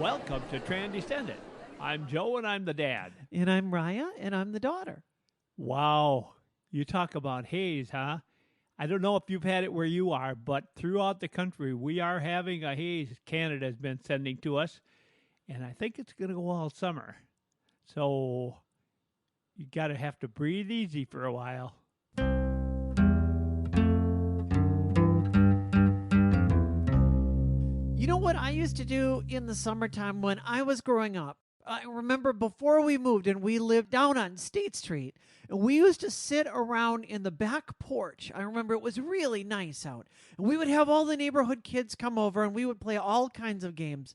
Welcome to Transcendent. I'm Joe and I'm the dad. And I'm Raya, and I'm the daughter. Wow, you talk about haze, huh? I don't know if you've had it where you are, but throughout the country, we are having a haze Canada's been sending to us, and I think it's going to go all summer. So you got to have to breathe easy for a while. You know what I used to do in the summertime when I was growing up? I remember before we moved and we lived down on State Street, and we used to sit around in the back porch. I remember it was really nice out. And we would have all the neighborhood kids come over and we would play all kinds of games.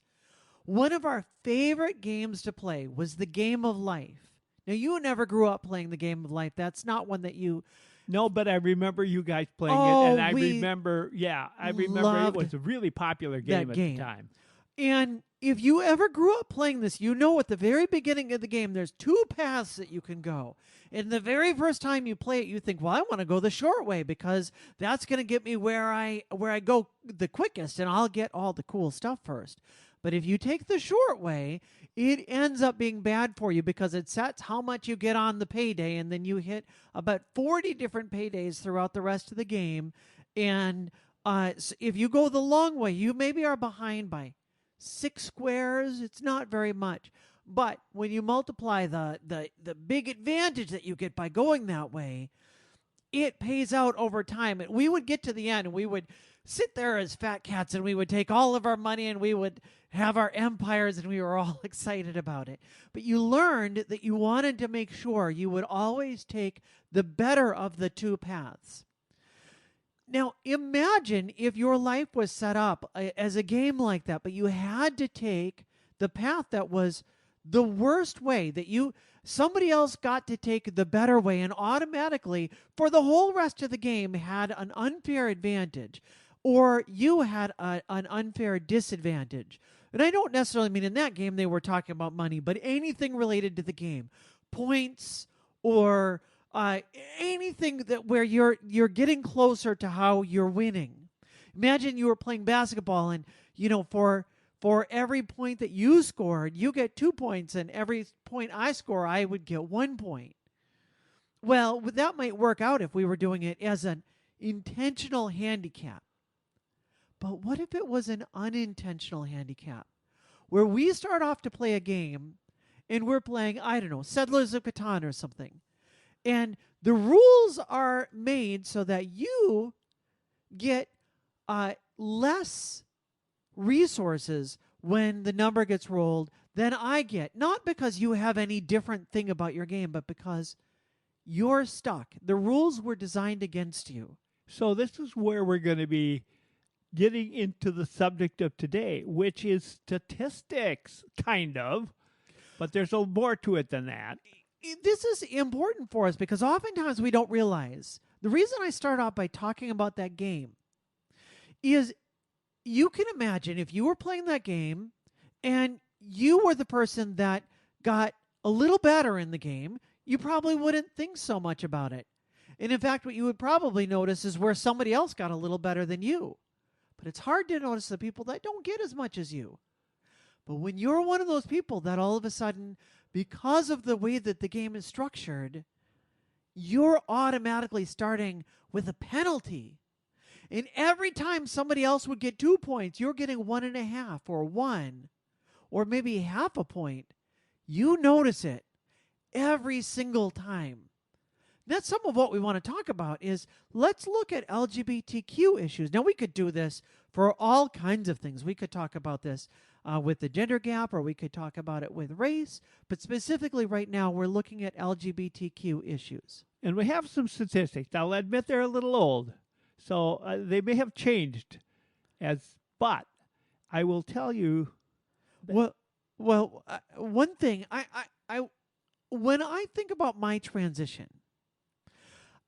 One of our favorite games to play was the game of life. Now, you never grew up playing the game of life. That's not one that you. No, but I remember you guys playing Oh, it, and I we remember it loved was a really popular game that at game. the time. And if you ever grew up playing this, you know at the very beginning of the game, there's two paths that you can go. And the very first time you play it, you think, well, I want to go the short way because that's going to get me where I go the quickest, and I'll get all the cool stuff first. But if you take the short way, it ends up being bad for you because it sets how much you get on the payday, and then you hit about 40 different paydays throughout the rest of the game. And if you go the long way, you maybe are behind by 6 squares. It's not very much. But when you multiply the big advantage that you get by going that way, it pays out over time. And we would get to the end and we would sit there as fat cats and we would take all of our money and we would have our empires and we were all excited about it. But you learned that you wanted to make sure you would always take the better of the two paths. Now, imagine if your life was set up as a game like that, but you had to take the path that was the worst way, that somebody else got to take the better way and automatically for the whole rest of the game had an unfair advantage, or you had an unfair disadvantage. And I don't necessarily mean in that game they were talking about money, but anything related to the game, points or anything that where you're getting closer to how you're winning. Imagine you were playing basketball, and for every point that you scored, you get 2 points, and every point I score, I would get 1 point. Well, that might work out if we were doing it as an intentional handicap. But what if it was an unintentional handicap, where we start off to play a game, and we're playing, I don't know, Settlers of Catan or something, and the rules are made so that you get less resources when the number gets rolled than I get. Not because you have any different thing about your game, but because you're stuck. The rules were designed against you. So this is where we're going to be getting into the subject of today, which is statistics, kind of. But there's a little more to it than that. This is important for us because oftentimes we don't realize. The reason I start off by talking about that game is you can imagine if you were playing that game and you were the person that got a little better in the game, you probably wouldn't think so much about it. And in fact, what you would probably notice is where somebody else got a little better than you. But it's hard to notice the people that don't get as much as you. But when you're one of those people that all of a sudden, because of the way that the game is structured, you're automatically starting with a penalty. And every time somebody else would get 2 points, you're getting 1.5 or 1, or maybe half a point. You notice it every single time. That's some of what we want to talk about is let's look at LGBTQ issues. Now, we could do this for all kinds of things. We could talk about this with the gender gap, or we could talk about it with race. But specifically right now, we're looking at LGBTQ issues. And we have some statistics. I'll admit they're a little old, so they may have changed. But I will tell you. One thing I when I think about my transition,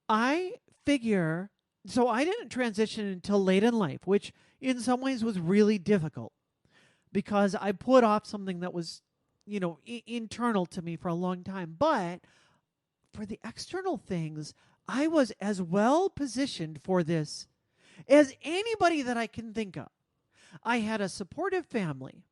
I figure, so I didn't transition until late in life, which in some ways was really difficult because I put off something that was, internal to me for a long time. But for the external things, I was as well positioned for this as anybody that I can think of. I had a supportive family.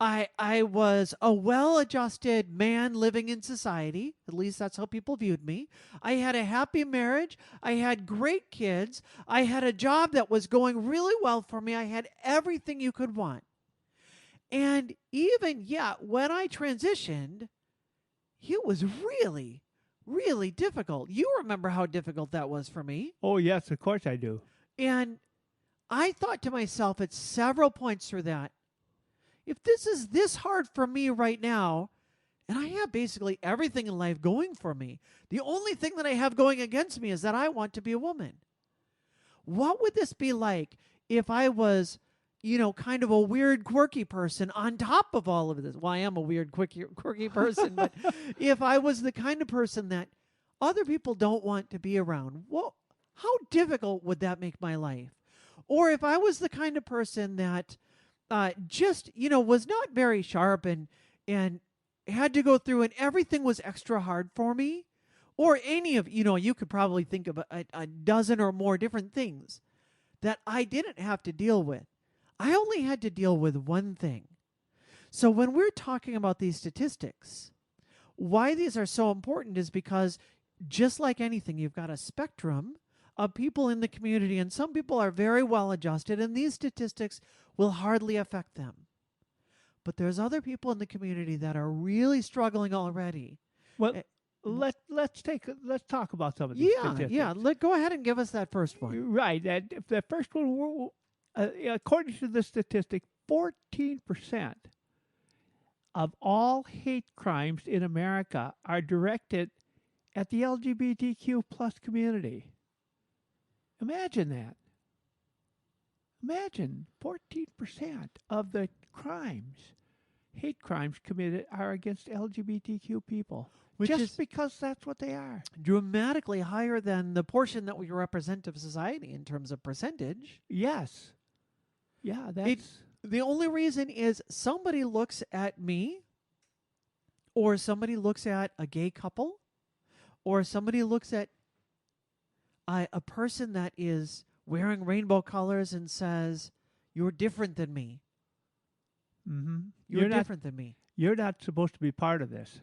I was a well-adjusted man living in society. At least that's how people viewed me. I had a happy marriage. I had great kids. I had a job that was going really well for me. I had everything you could want. And even, yeah, when I transitioned, it was really, really difficult. You remember how difficult that was for me. Oh, yes, of course I do. And I thought to myself at several points through that, if this is this hard for me right now, and I have basically everything in life going for me, the only thing that I have going against me is that I want to be a woman. What would this be like if I was, kind of a weird, quirky person on top of all of this? Well, I am a weird, quirky person, but if I was the kind of person that other people don't want to be around, well, how difficult would that make my life? Or if I was the kind of person that just, was not very sharp and had to go through and everything was extra hard for me, or any of, you could probably think of a dozen or more different things that I didn't have to deal with. I only had to deal with one thing. So when we're talking about these statistics, why these are so important is because just like anything, you've got a spectrum of people in the community, and some people are very well adjusted, and these statistics will hardly affect them. But there's other people in the community that are really struggling already. Well, let's talk about some of these statistics. Go ahead and give us that first one. Right. The first one, according to the statistic, 14% of all hate crimes in America are directed at the LGBTQ plus community. Imagine that. Imagine 14% of the hate crimes committed are against LGBTQ people. Which just is because that's what they are. Dramatically higher than the portion that we represent of society in terms of percentage. Yes. Yeah, that's... The only reason is somebody looks at me, or somebody looks at a gay couple, or somebody looks at a person that is wearing rainbow colors and says, "You're different than me." Mm-hmm. You're different than me. You're not supposed to be part of this.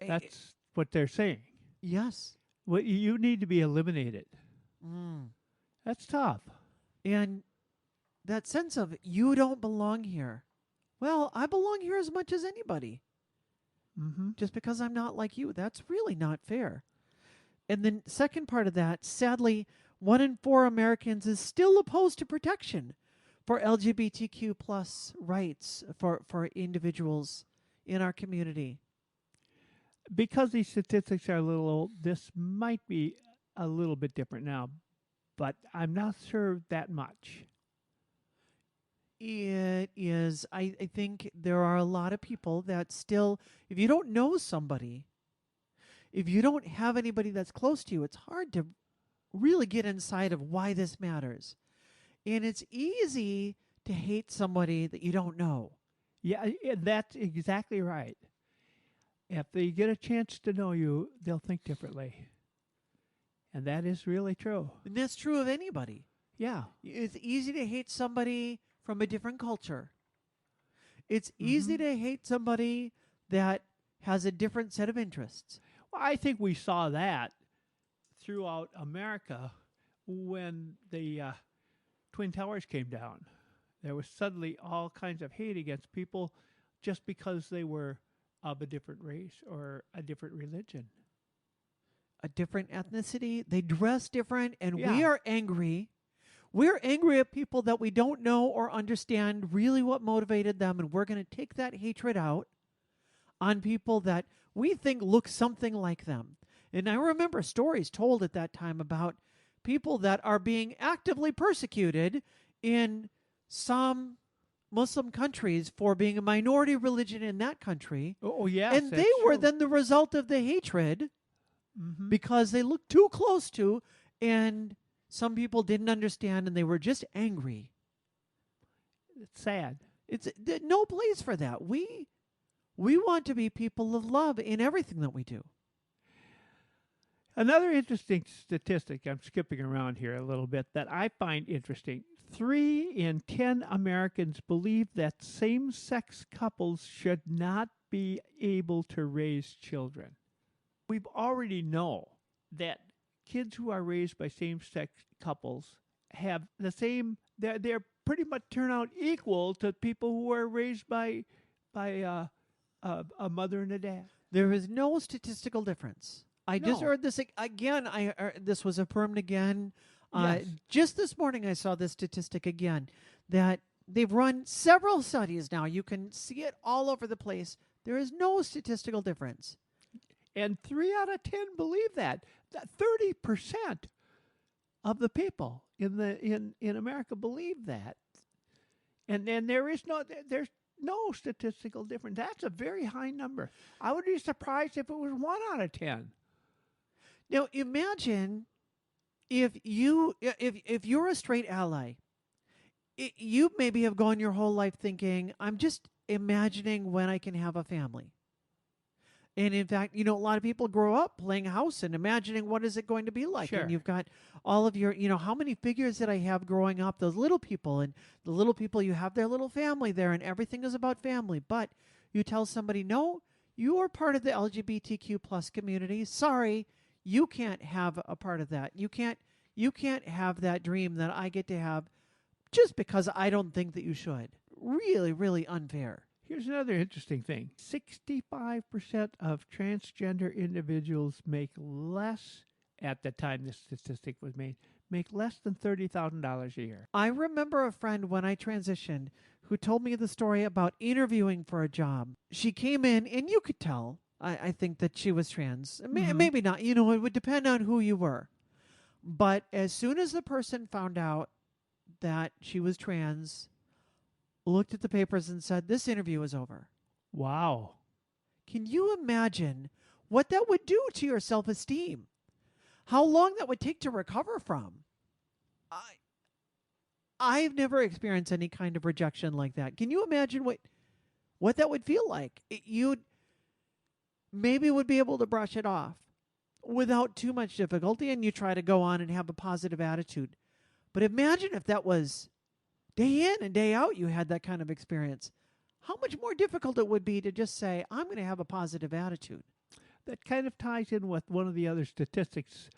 That's what they're saying. Yes. Well, you need to be eliminated. That's tough. And that sense of, you don't belong here. Well, I belong here as much as anybody. Mm-hmm. Just because I'm not like you. That's really not fair. And the second part of that, sadly, 1 in 4 Americans is still opposed to protection for LGBTQ plus rights for individuals in our community. Because these statistics are a little old, this might be a little bit different now, but I'm not sure that much. It is. I think there are a lot of people that still, if you don't know somebody, if you don't have anybody that's close to you, it's hard to really get inside of why this matters. And it's easy to hate somebody that you don't know. Yeah, that's exactly right. If they get a chance to know you, they'll think differently. And that is really true. And that's true of anybody. Yeah. It's easy to hate somebody from a different culture. It's easy to hate somebody that has a different set of interests. Well, I think we saw that throughout America when the Twin Towers came down. There was suddenly all kinds of hate against people just because they were of a different race or a different religion. A different ethnicity. They dress different, and Yeah. we are angry. We're angry at people that we don't know or understand really what motivated them, and we're going to take that hatred out on people that we think look something like them. And I remember stories told at that time about people that are being actively persecuted in some Muslim countries for being a minority religion in that country. Oh, yes. And they were then the result of the hatred because they looked too close to, and some people didn't understand, and they were just angry. It's sad. It's no place for that. We want to be people of love in everything that we do. Another interesting statistic, I'm skipping around here a little bit, that I find interesting. 3 in 10 Americans believe that same sex couples should not be able to raise children. We already know that kids who are raised by same sex couples have the same, they're pretty much turn out equal to people who are raised by a mother and a dad. There is no statistical difference. I just No. heard this again. This was affirmed again. Yes. Just this morning, I saw this statistic again that they've run several studies now. You can see it all over the place. There is no statistical difference. And 3 out of 10 believe that. 30% of the people in America believe that. And there's no statistical difference. That's a very high number. I would be surprised if it was 1 out of 10. Now imagine if you're a straight ally, you maybe have gone your whole life thinking, I'm just imagining when I can have a family. And in fact, a lot of people grow up playing house and imagining what is it going to be like. Sure. And you've got all of your, how many figures did I have growing up? Those little people, and the little people, you have their little family there, and everything is about family. But you tell somebody, no, you are part of the LGBTQ plus community. Sorry, you can't have a part of that. You can't have that dream that I get to have just because I don't think that you should. Really, really unfair. Here's another interesting thing. 65% of transgender individuals make less, at the time this statistic was made, make less than $30,000 a year. I remember a friend when I transitioned who told me the story about interviewing for a job. She came in, and you could tell, I think, that she was trans. Maybe not. It would depend on who you were. But as soon as the person found out that she was trans, looked at the papers and said, this interview is over. Wow. Can you imagine what that would do to your self-esteem? How long that would take to recover from? I've never experienced any kind of rejection like that. Can you imagine what that would feel like? You'd maybe would be able to brush it off without too much difficulty, and you try to go on and have a positive attitude. But imagine if that was day in and day out you had that kind of experience. How much more difficult it would be to just say, I'm going to have a positive attitude. That kind of ties in with one of the other statistics,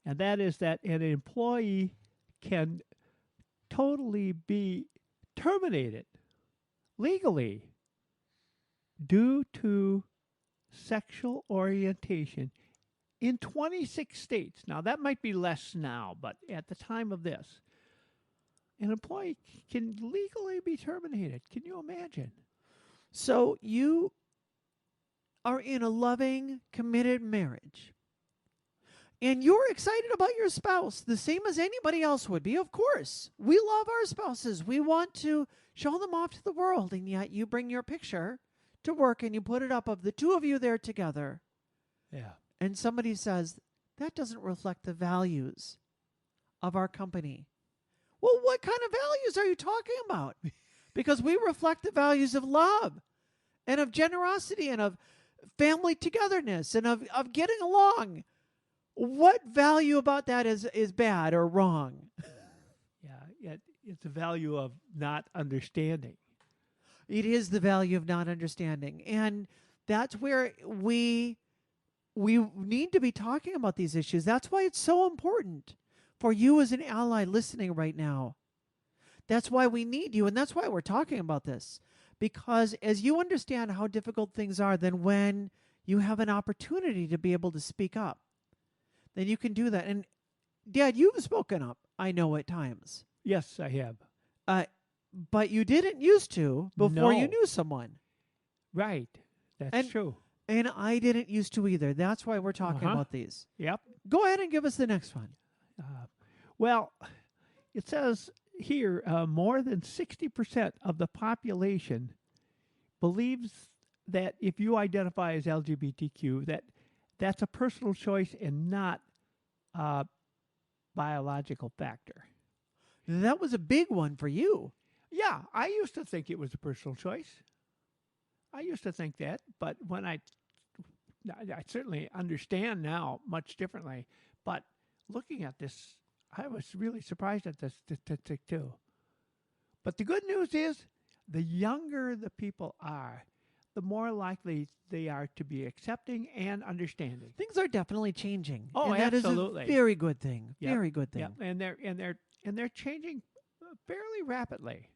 and that is that an employee can totally be terminated legally due to sexual orientation in 26 states. Now, that might be less now, but at the time of this, an employee can legally be terminated. Can you imagine? So you are in a loving, committed marriage, and you're excited about your spouse the same as anybody else would be. Of course, we love our spouses. We want to show them off to the world, and yet you bring your picture to work and you put it up of the two of you there together. Yeah. And somebody says, that doesn't reflect the values of our company. Well, what kind of values are you talking about? Because we reflect the values of love and of generosity and of family togetherness and of getting along. What value about that is bad or wrong? Yeah, it's a value of not understanding. It is the value of not understanding. And that's where we need to be talking about these issues. That's why it's so important for you as an ally listening right now. That's why we need you, and that's why we're talking about this. Because as you understand how difficult things are, then when you have an opportunity to be able to speak up, then you can do that. And Dad, you've spoken up, I know, at times. Yes, I have. But you didn't used to before you No. knew someone. Right. That's And- true. And I didn't used to either. That's why we're talking about these. Yep. Go ahead and give us the next one. Well, it says here more than 60% of the population believes that if you identify as LGBTQ, that's a personal choice and not a biological factor. That was a big one for you. Yeah, I used to think it was a personal choice. I used to think that, but when I I certainly understand now much differently. But looking at this, I was really surprised at this statistic too. But the good news is the younger the people are, the more likely they are to be accepting and understanding. Things are definitely changing. Oh, and that is absolutely. a very good thing. Yep, Very good thing. yep. And they're changing fairly rapidly.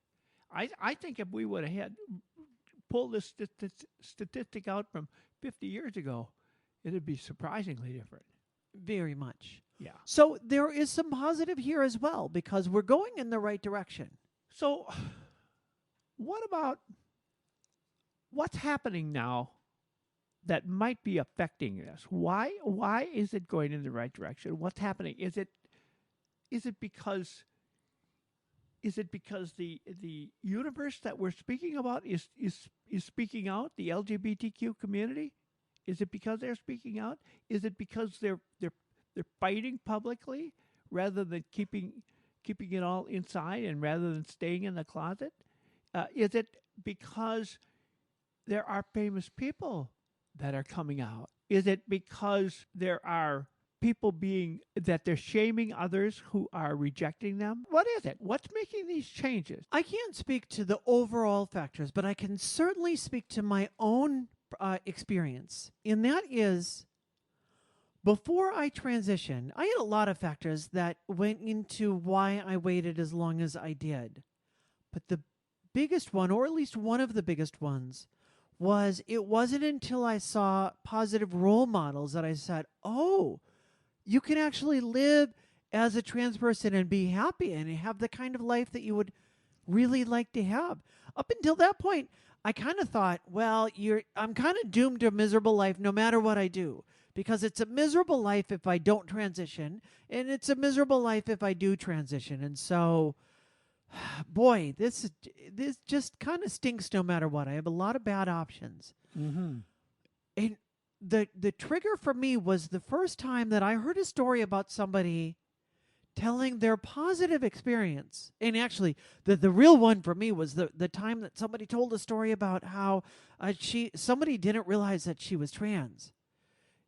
I think if we would have had pulled this statistic out from 50 years ago, it'd be surprisingly different. Very much. Yeah. So there is some positive here as well because we're going in the right direction. So, what about what's happening now that might be affecting this? Why is it going in the right direction? What's happening? Is it because the universe that we're speaking about is speaking out, the LGBTQ community? Is it because they're speaking out? Is it because they're fighting publicly rather than keeping it all inside and rather than staying in the closet? Is it because there are famous people that are coming out? Is it because there are people that they're shaming others who are rejecting them? What is it? What's making these changes? I can't speak to the overall factors, but I can certainly speak to my own experience. And that is, before I transitioned, I had a lot of factors that went into why I waited as long as I did. But the biggest one, or at least one of the biggest ones, was it wasn't until I saw positive role models that I said, oh, you can actually live as a trans person and be happy and have the kind of life that you would really like to have. Up until that point, I kind of thought, well, I'm kind of doomed to a miserable life no matter what I do, because it's a miserable life if I don't transition, and it's a miserable life if I do transition. And so, boy, this just kind of stinks no matter what. I have a lot of bad options. Mm-hmm. And the trigger for me was the first time that I heard a story about somebody telling their positive experience. And actually, the real one for me was the time that somebody told a story about how somebody didn't realize that she was trans.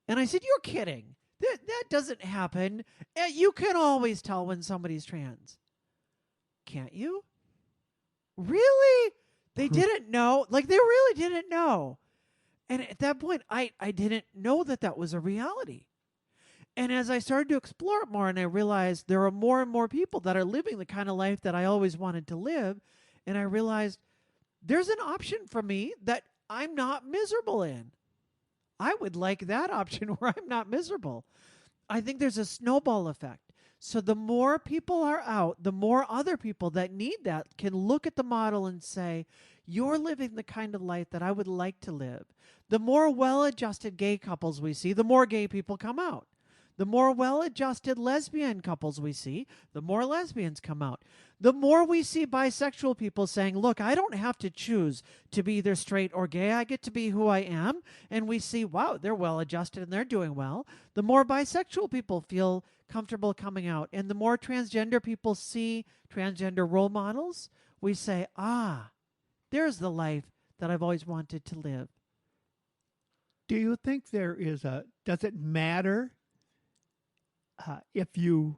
And I said, "You're kidding. That doesn't happen. You can always tell when somebody's trans." Can't you? Really? They didn't know. Like, they really didn't know. And at that point, I didn't know that was a reality. And as I started to explore it more, and I realized there are more and more people that are living the kind of life that I always wanted to live, and I realized there's an option for me that I'm not miserable in. I would like that option where I'm not miserable. I think there's a snowball effect. So the more people are out, the more other people that need that can look at the model and say, you're living the kind of life that I would like to live. The more well-adjusted gay couples we see, the more gay people come out. The more well-adjusted lesbian couples we see, the more lesbians come out. The more we see bisexual people saying, look, I don't have to choose to be either straight or gay. I get to be who I am. And we see, wow, they're well-adjusted and they're doing well. The more bisexual people feel comfortable coming out. And the more transgender people see transgender role models, we say, there's the life that I've always wanted to live. Do you think does it matter if you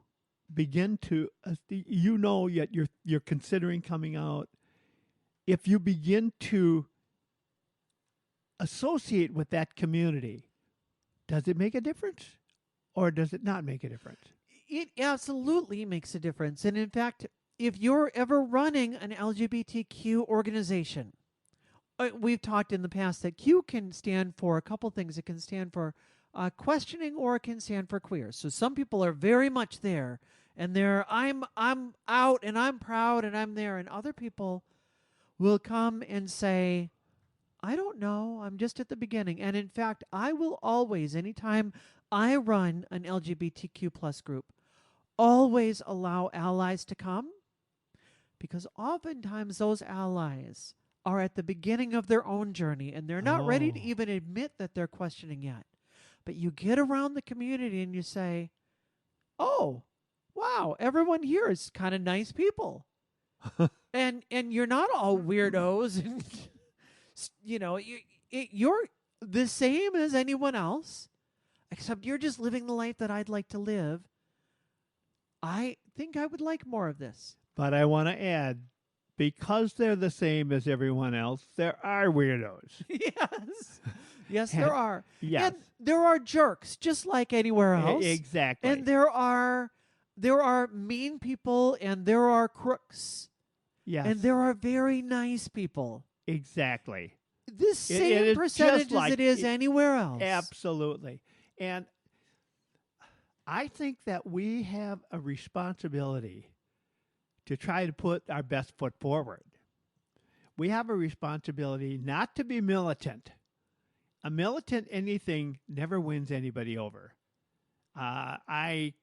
begin to, yet you're considering coming out, if you begin to associate with that community, does it make a difference or does it not make a difference? It absolutely makes a difference. And in fact, if you're ever running an LGBTQ organization, we've talked in the past that Q can stand for a couple things. It can stand for questioning, or it can stand for queer. So some people are very much there, and I'm out and I'm proud and I'm there, and other people will come and say, I don't know, I'm just at the beginning. And in fact, I will always, anytime I run an LGBTQ plus group, always allow allies to come, because oftentimes those allies are at the beginning of their own journey and they're not ready to even admit that they're questioning yet. But you get around the community and you say, oh, wow, everyone here is kind of nice people. and you're not all weirdos. And, you're the same as anyone else, except you're just living the life that I'd like to live, I think I would like more of this. But I want to add, because they're the same as everyone else, there are weirdos. Yes. Yes, there are. Yes, And there are jerks just like anywhere else. exactly. And there are mean people and there are crooks. Yes, And there are very nice people. exactly. This same is percentage just like as it is anywhere else. Absolutely. And I think that we have a responsibility to try to put our best foot forward. We have a responsibility not to be militant. A militant anything never wins anybody over. I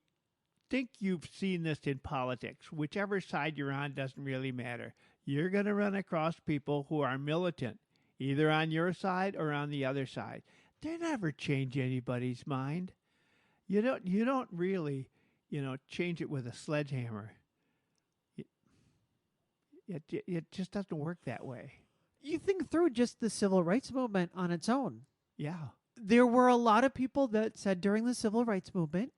think you've seen this in politics. Whichever side you're on doesn't really matter. You're going to run across people who are militant, either on your side or on the other side. They never change anybody's mind. You don't really, change it with a sledgehammer. It just doesn't work that way. You think through just the civil rights movement on its own. Yeah. There were a lot of people that said during the civil rights movement,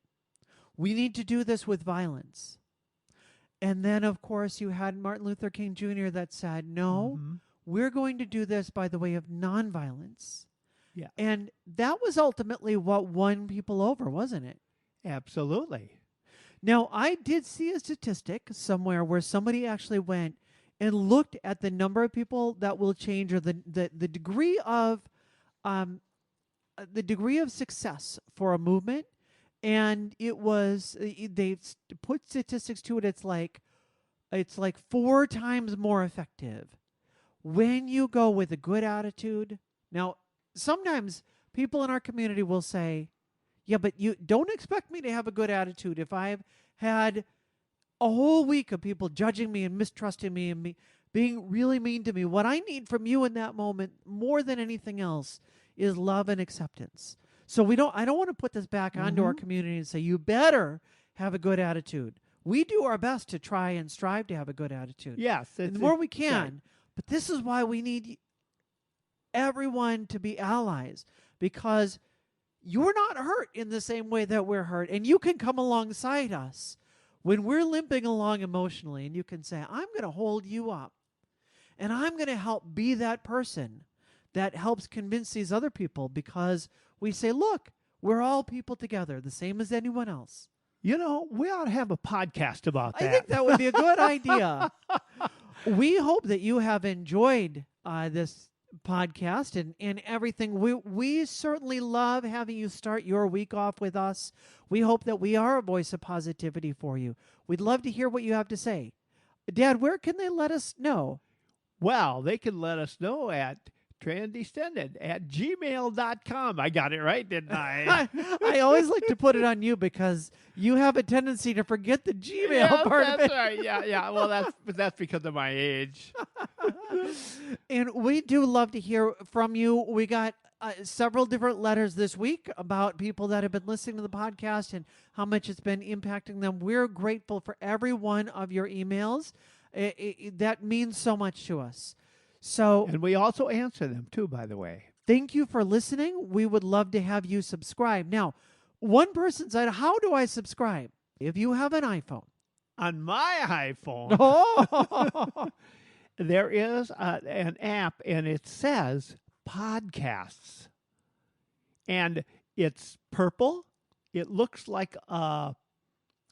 we need to do this with violence. And then, of course, you had Martin Luther King Jr. that said, no, we're going to do this by the way of nonviolence. Yeah. And that was ultimately what won people over, wasn't it? Absolutely. Now, I did see a statistic somewhere where somebody actually went and looked at the number of people that will change, or the degree of success for a movement, and it was they put statistics to it. It's like 4 times more effective when you go with a good attitude. Now, sometimes people in our community will say, yeah, but you don't expect me to have a good attitude if I've had a whole week of people judging me and mistrusting me and me being really mean to me. What I need from you in that moment, more than anything else, is love and acceptance. So I don't want to put this back onto our community and say, you better have a good attitude. We do our best to try and strive to have a good attitude. Yes. And the more we can. But this is why we need everyone to be allies, because you're not hurt in the same way that we're hurt. And you can come alongside us when we're limping along emotionally, and you can say, I'm going to hold you up. And I'm going to help be that person that helps convince these other people, because we say, look, we're all people together, the same as anyone else. We ought to have a podcast about that. I think that would be a good idea. We hope that you have enjoyed this podcast and everything. We certainly love having you start your week off with us. We hope that we are a voice of positivity for you. We'd love to hear what you have to say. Dad, where can they let us know? Well, they can let us know at transdescended@gmail.com. I got it right, didn't I? I always like to put it on you because you have a tendency to forget the Gmail part of it. That's right. Yeah. Well, that's because of my age. And we do love to hear from you. We got several different letters this week about people that have been listening to the podcast and how much it's been impacting them. We're grateful for every one of your emails. That means so much to us. And we also answer them too, by the way. Thank you for listening. We would love to have you subscribe. Now, one person said, how do I subscribe? If you have an iPhone. On my iPhone, there is an app, and it says podcasts. And it's purple. It looks like a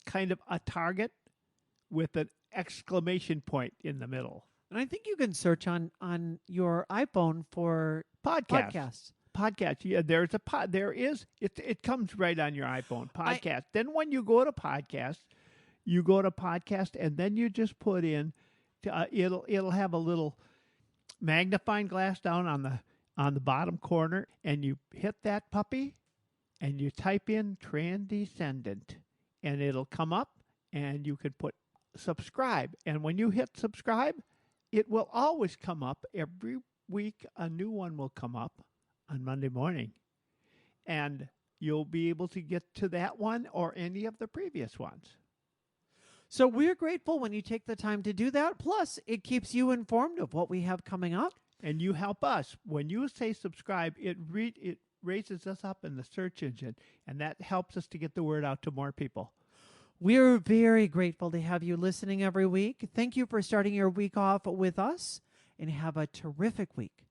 kind of a target with an exclamation point in the middle. And I think you can search on your iPhone for podcasts. Podcast. Yeah, there's a there is. It comes right on your iPhone. Podcast. Then when you go to podcast, and then you just put in. It'll have a little magnifying glass down on the bottom corner, and you hit that puppy, and you type in Transcendent, and it'll come up, and you could put subscribe. And when you hit subscribe, it will always come up. Every week, a new one will come up on Monday morning. And you'll be able to get to that one or any of the previous ones. So we're grateful when you take the time to do that. Plus, it keeps you informed of what we have coming up. And you help us. When you say subscribe, it raises us up in the search engine, and that helps us to get the word out to more people. We're very grateful to have you listening every week. Thank you for starting your week off with us, and have a terrific week.